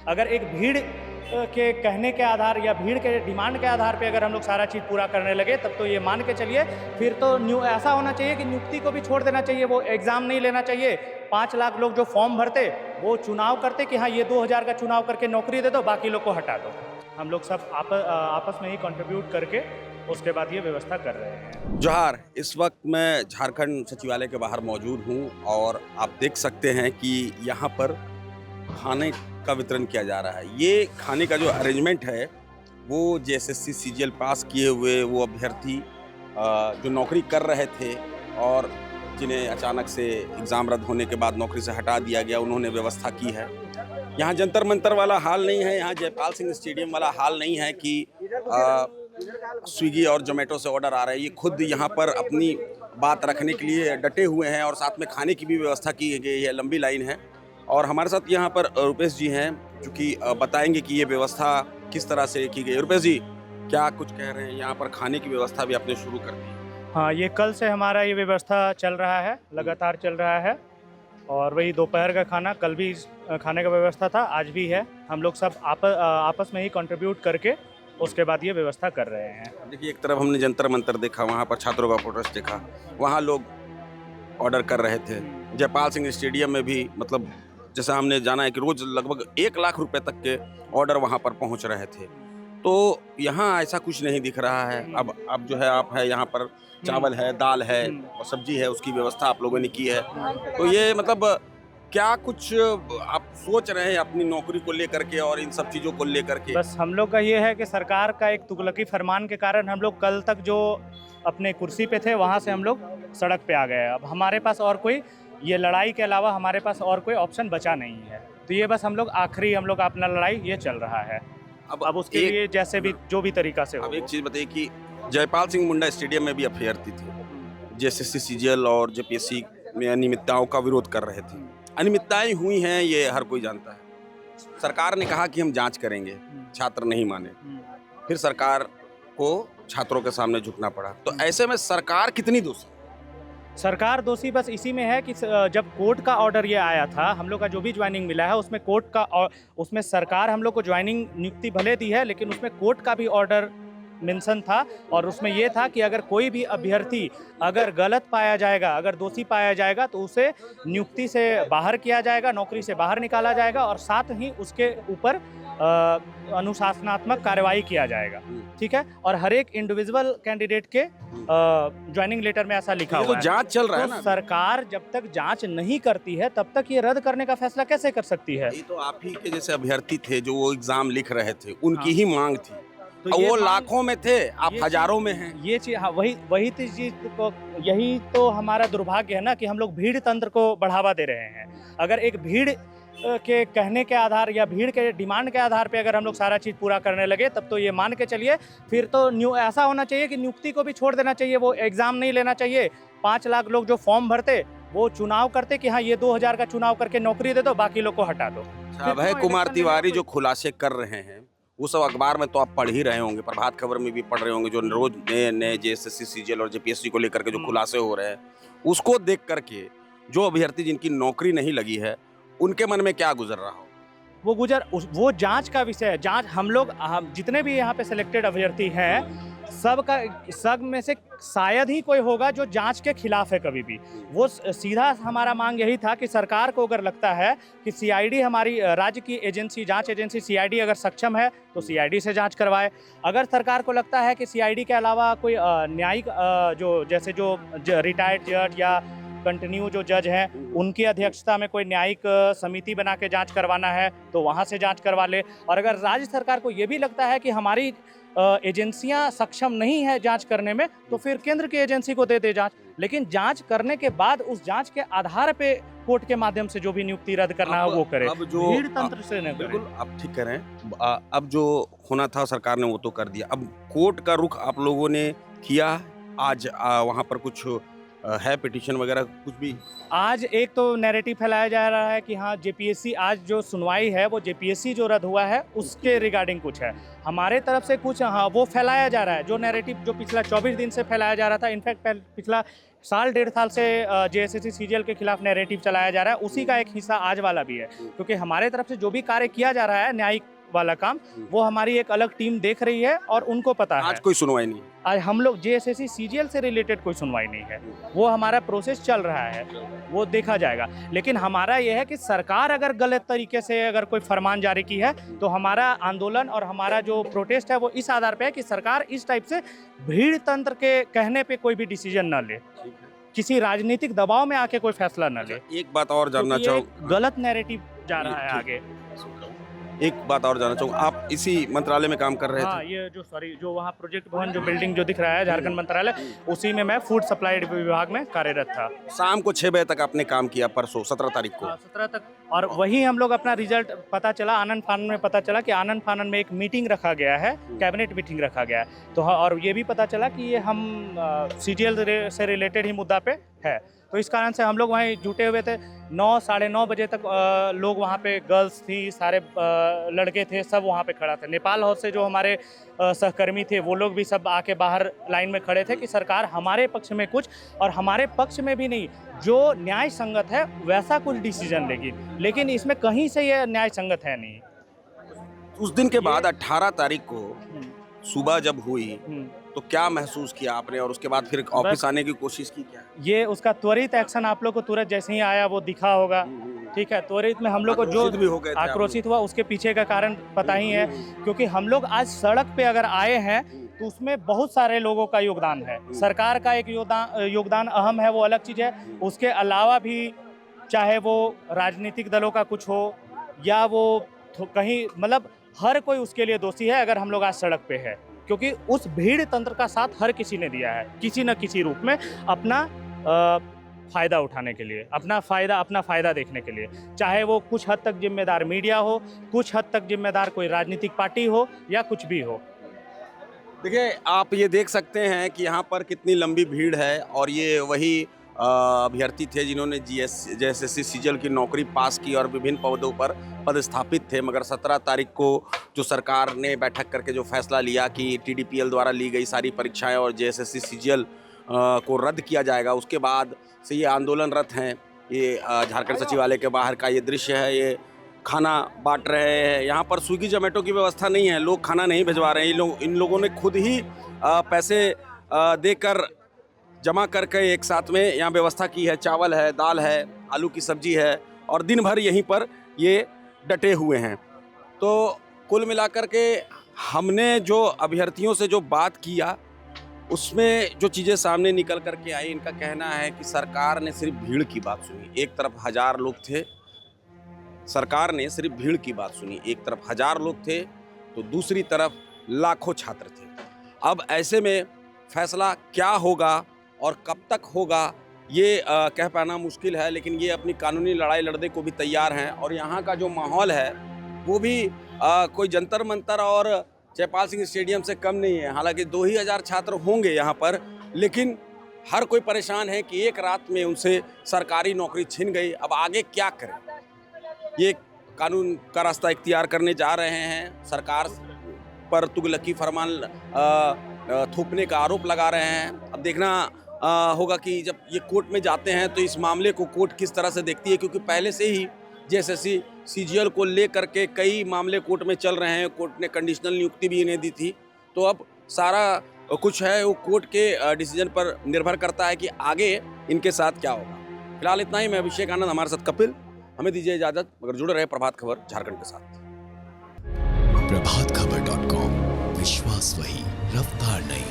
अगर एक भीड़ के कहने के आधार या भीड़ के डिमांड के आधार पे अगर हम लोग सारा चीज़ पूरा करने लगे, तब तो ये मान के चलिए फिर तो ऐसा होना चाहिए कि नियुक्ति को भी छोड़ देना चाहिए, वो एग्ज़ाम नहीं लेना चाहिए। 5 लाख लोग जो फॉर्म भरते वो चुनाव करते कि हाँ ये 2000 का चुनाव करके नौकरी दे दो, बाकी लोग को हटा दो। हम लोग सब आपस में ही कंट्रीब्यूट करके उसके बाद ये व्यवस्था कर रहे हैं। जोहार, इस वक्त मैं झारखंड सचिवालय के बाहर मौजूद हूं और आप देख सकते हैं कि यहाँ पर खाने का वितरण किया जा रहा है। ये खाने का जो अरेंजमेंट है वो जेएसएससी सीजीएल पास किए हुए वो अभ्यर्थी जो नौकरी कर रहे थे और जिन्हें अचानक से एग्ज़ाम रद्द होने के बाद नौकरी से हटा दिया गया, उन्होंने व्यवस्था की है। यहाँ जंतर मंतर वाला हाल नहीं है, यहाँ जयपाल सिंह स्टेडियम वाला हाल नहीं है कि स्विगी और जोमेटो से ऑर्डर आ रहे हैं। ये खुद यहाँ पर अपनी बात रखने के लिए डटे हुए हैं और साथ में खाने की भी व्यवस्था की गई है। लंबी लाइन है और हमारे साथ यहाँ पर रुपेश जी हैं जो कि बताएंगे कि ये व्यवस्था किस तरह से की गई। रुपेश जी, क्या कुछ कह रहे हैं? यहाँ पर खाने की व्यवस्था भी आपने शुरू कर दी? हाँ, ये कल से हमारा ये व्यवस्था चल रहा है, लगातार चल रहा है। और वही दोपहर का खाना कल भी खाने का व्यवस्था था, आज भी है। हम लोग सब आपस में ही कंट्रीब्यूट करके उसके बाद ये व्यवस्था कर रहे हैं। देखिए, एक तरफ हमने जंतर मंतर देखा, वहाँ पर छात्रों का प्रोटेस्ट देखा, वहाँ लोग ऑर्डर कर रहे थे। जयपाल सिंह स्टेडियम में भी मतलब जैसा हमने जाना है कि रोज लगभग 1 लाख रुपए तक के ऑर्डर वहाँ पर पहुँच रहे थे। तो यहाँ ऐसा कुछ नहीं दिख रहा है। अब जो है आप है यहाँ पर चावल है, दाल है और सब्जी है, उसकी व्यवस्था आप लोगों ने की है। तो ये मतलब क्या कुछ आप सोच रहे हैं अपनी नौकरी को लेकर के और इन सब चीज़ों को लेकर के? बस हम लोग का ये है कि सरकार का एक तुगलकी फरमान के कारण हम लोग कल तक जो अपने कुर्सी पे थे वहाँ से हम लोग सड़क पे आ गए। अब हमारे पास और कोई ये लड़ाई के अलावा हमारे पास और कोई ऑप्शन बचा नहीं है। तो ये बस हम लोग अपना लड़ाई ये चल रहा है। अब उसके लिए जैसे भी जो भी तरीका से हो। अब एक चीज़ बताइए कि जयपाल सिंह मुंडा स्टेडियम में भी अभ्यर्थी थे, जेएसएससी सीजीएल और जेपीएससी में अनियमितताओं का विरोध कर रहे थे। अनियमितताएं हुई हैं, ये हर कोई जानता है। सरकार ने कहा कि हम जांच करेंगे, छात्र नहीं माने, फिर सरकार को छात्रों के सामने झुकना पड़ा। तो ऐसे में सरकार कितनी दोषी? सरकार दोषी बस इसी में है कि जब कोर्ट का ऑर्डर ये आया था, हम लोग का जो भी ज्वाइनिंग मिला है उसमें कोर्ट का उसमें सरकार हम लोग को ज्वाइनिंग नियुक्ति भले दी है, लेकिन उसमें कोर्ट का भी ऑर्डर मेंशन था। और उसमें ये था कि अगर कोई भी अभ्यर्थी अगर गलत पाया जाएगा, अगर दोषी पाया जाएगा, तो उसे नियुक्ति से बाहर किया जाएगा, नौकरी से बाहर निकाला जाएगा और साथ ही उसके ऊपर अनुशासनात्मक कार्रवाई किया जाएगा। ठीक है, और हर एक इंडिविजुअल कैंडिडेट के ज्वाइनिंग लेटर में ऐसा लिखा हुआ है। तो जांच चल रहा है ना? सरकार जब तक जांच नहीं करती है तब तक ये रद्द करने का फैसला कैसे कर सकती है? ये तो आप ही के जैसे अभ्यर्थी थे जो वो एग्जाम लिख रहे थे, उनकी ही मांग थी। तो वो लाखों में थे, आप हजारों में हैं। ये चीज, हाँ, वही चीज को, यही तो हमारा दुर्भाग्य है ना कि हम लोग भीड़ तंत्र को बढ़ावा दे रहे हैं। अगर एक भीड़ के कहने के आधार या भीड़ के डिमांड के आधार पे अगर हम लोग सारा चीज़ पूरा करने लगे, तब तो ये मान के चलिए फिर तो ऐसा होना चाहिए कि नियुक्ति को भी छोड़ देना चाहिए, वो एग्ज़ाम नहीं लेना चाहिए। 5 लाख लोग जो फॉर्म भरते वो चुनाव करते कि हाँ ये 2000 का चुनाव करके नौकरी दे दो, बाकी लोग को हटा दो। अभय कुमार तिवारी जो खुलासे कर रहे हैं वो सब अखबार में तो आप पढ़ ही रहे होंगे, प्रभात खबर में भी पढ़ रहे होंगे, जो रोज नए जेएसएससी सीजीएल और जेपीएससी को लेकर के जो खुलासे हो रहे हैं, उसको देख करके जो अभ्यर्थी जिनकी नौकरी नहीं लगी है उनके मन में क्या गुजर रहा हो? वो जांच का विषय है। जांच हम जितने भी यहाँ पे सिलेक्टेड अभ्यर्थी हैं, सब में से शायद ही कोई होगा जो जांच के खिलाफ है कभी भी। वो सीधा हमारा मांग यही था कि सरकार को अगर लगता है कि सीआईडी हमारी राज्य की एजेंसी, जांच एजेंसी सीआईडी अगर सक्षम है तो सीआईडी से जांच करवाए। अगर सरकार को लगता है कि सीआईडी के अलावा कोई न्यायिक जो रिटायर्ड जज या कंटिन्यू जो जज हैं उनकी अध्यक्षता में कोई न्यायिक समिति बना के जांच करवाना है तो वहाँ से जांच करवा ले। और अगर राज्य सरकार को ये भी लगता है कि हमारी एजेंसियां सक्षम नहीं है जांच करने में, तो फिर केंद्र की एजेंसी को दे जांच। लेकिन जांच करने के बाद उस जांच के आधार पे कोर्ट के माध्यम से जो भी नियुक्ति रद्द करना है वो करे, भीड़ तंत्र से न करे। बिल्कुल, आप ठीक कह रहे हैं। अब जो होना था सरकार ने वो तो कर दिया। अब कोर्ट का रुख आप लोगों ने किया, आज वहाँ पर कुछ है पिटीशन वगैरह कुछ भी? आज एक तो नैरेटिव फैलाया जा रहा है कि हाँ जेपीएससी, आज जो सुनवाई है वो जेपीएससी जो रद्द हुआ है उसके रिगार्डिंग कुछ है। हमारे तरफ से कुछ हाँ वो फैलाया जा रहा है, जो नैरेटिव जो पिछला 24 दिन से फैलाया जा रहा था। इनफैक्ट पिछला साल डेढ़ साल से जेएसएससी सीजीएल के खिलाफ नैरेटिव चलाया जा रहा है, उसी का एक हिस्सा आज वाला भी है। क्योंकि हमारे तरफ से जो भी कार्य किया जा रहा है न्यायिक वाला काम, वो हमारी एक अलग टीम देख रही है और उनको पता है। आज कोई सुनवाई नहीं, आज हम लोग जेएसएससी सीजीएल से रिलेटेड कोई सुनवाई नहीं है, वो हमारा प्रोसेस चल रहा है, वो देखा जाएगा। लेकिन हमारा यह है कि सरकार अगर गलत तरीके से अगर कोई फरमान जारी की है तो हमारा आंदोलन और हमारा जो प्रोटेस्ट है वो इस आधार पे है कि सरकार इस टाइप से भीड़ तंत्र के कहने पे कोई भी डिसीजन न ले, किसी राजनीतिक दबाव में आके कोई फैसला न ले। एक बात और जानना क्योंकि ये चाहूँ, गलत नैरेटिव जा रहा है आगे। एक बात और जानना चाहूँ, आप इसी मंत्रालय में काम कर रहे हाँ, थे? ये जो वहाँ प्रोजेक्ट भवन जो बिल्डिंग जो दिख रहा है झारखंड मंत्रालय, उसी में मैं फूड सप्लाई विभाग में कार्यरत था। शाम को 6 बजे तक आपने काम किया, परसों 17 तारीख को। 17 तक, और वही हम लोग अपना रिजल्ट पता चला, आनंद फानन में पता चला कि आनंद फानन में एक मीटिंग रखा गया है, कैबिनेट मीटिंग रखा गया है। तो और ये भी पता चला कि ये हम सीजीएल से रिलेटेड ही मुद्दा पे है। तो इस कारण से हम लोग वहीं जुटे हुए थे। 9 साढ़े 9 बजे तक लोग वहाँ पे, गर्ल्स थी, सारे लड़के थे, सब वहाँ पे खड़ा थे। नेपाल हाउस से जो हमारे सहकर्मी थे वो लोग भी सब आके बाहर लाइन में खड़े थे कि सरकार हमारे पक्ष में कुछ, और हमारे पक्ष में भी नहीं, जो न्याय संगत है वैसा कुछ डिसीजन लेगी। लेकिन इसमें कहीं से ये न्याय संगत है नहीं। उस दिन के बाद 18 तारीख को सुबह जब हुई तो क्या महसूस किया आपने, और उसके बाद फिर ऑफिस आने की कोशिश की क्या? ये उसका त्वरित एक्शन आप लोग को तुरंत जैसे ही आया वो दिखा होगा, ठीक है। त्वरित में हम लोग को जो भी हो गए थे आक्रोशित हुआ, उसके पीछे का कारण पता ही है। क्योंकि हम लोग आज सड़क पे अगर आए हैं तो उसमें बहुत सारे लोगों का योगदान है। सरकार का एक योगदान अहम है, वो अलग चीज़ है। उसके अलावा भी चाहे वो राजनीतिक दलों का कुछ हो या वो कहीं, मतलब हर कोई उसके लिए दोषी है अगर हम लोग आज सड़क पे है। क्योंकि उस भीड़ तंत्र का साथ हर किसी ने दिया है, किसी न किसी रूप में, अपना फ़ायदा उठाने के लिए, अपना फ़ायदा देखने के लिए। चाहे वो कुछ हद तक जिम्मेदार मीडिया हो, कुछ हद तक जिम्मेदार कोई राजनीतिक पार्टी हो, या कुछ भी हो। देखिए, आप ये देख सकते हैं कि यहाँ पर कितनी लंबी भीड़ है, और ये वही अभ्यर्थी थे जिन्होंने जेएसएससी सीजीएल की नौकरी पास की और विभिन्न पदों पर पदस्थापित थे। मगर 17 तारीख को जो सरकार ने बैठक करके जो फैसला लिया कि टीडीपीएल द्वारा ली गई सारी परीक्षाएं और जेएसएससी सीजीएल को रद्द किया जाएगा, उसके बाद से ये आंदोलनरत हैं। ये झारखंड सचिवालय के बाहर का ये दृश्य है। ये खाना बांट रहे हैं। यहाँ पर स्विगी जोमेटो की व्यवस्था नहीं है, लोग खाना नहीं भिजवा रहे हैं। इन लोगों ने खुद ही पैसे देकर जमा करके एक साथ में यहाँ व्यवस्था की है। चावल है, दाल है, आलू की सब्जी है, और दिन भर यहीं पर ये डटे हुए हैं। तो कुल मिलाकर के हमने जो अभ्यर्थियों से जो बात किया, उसमें जो चीज़ें सामने निकल कर के आई, इनका कहना है कि सरकार ने सिर्फ भीड़ की बात सुनी। एक तरफ 1000 लोग थे, सरकार ने सिर्फ भीड़ की बात सुनी। एक तरफ 1000 लोग थे तो दूसरी तरफ लाखों छात्र थे। अब ऐसे में फैसला क्या होगा और कब तक होगा ये कह पाना मुश्किल है, लेकिन ये अपनी कानूनी लड़ाई लड़ने को भी तैयार हैं। और यहाँ का जो माहौल है वो भी कोई जंतर मंतर और जयपाल सिंह स्टेडियम से कम नहीं है। हालांकि 2000 छात्र होंगे यहाँ पर, लेकिन हर कोई परेशान है कि एक रात में उनसे सरकारी नौकरी छिन गई। अब आगे क्या करें, ये कानून का रास्ता इख्तियार करने जा रहे हैं। सरकार पर तुगलकी फरमान थोपने का आरोप लगा रहे हैं। अब देखना होगा कि जब ये कोर्ट में जाते हैं तो इस मामले को कोर्ट किस तरह से देखती है, क्योंकि पहले से ही जेएसएससी सीजीएल को लेकर के कई मामले कोर्ट में चल रहे हैं। कोर्ट ने कंडीशनल नियुक्ति भी इन्हें दी थी। तो अब सारा कुछ है वो कोर्ट के डिसीजन पर निर्भर करता है कि आगे इनके साथ क्या होगा। फिलहाल इतना ही। मैं अभिषेक आनंद, हमारे साथ कपिल। हमें दीजिए इजाज़त, मगर जुड़े रहे प्रभात खबर झारखंड के साथ। प्रभातखबर.com, विश्वास वही, रफ्तार नहीं।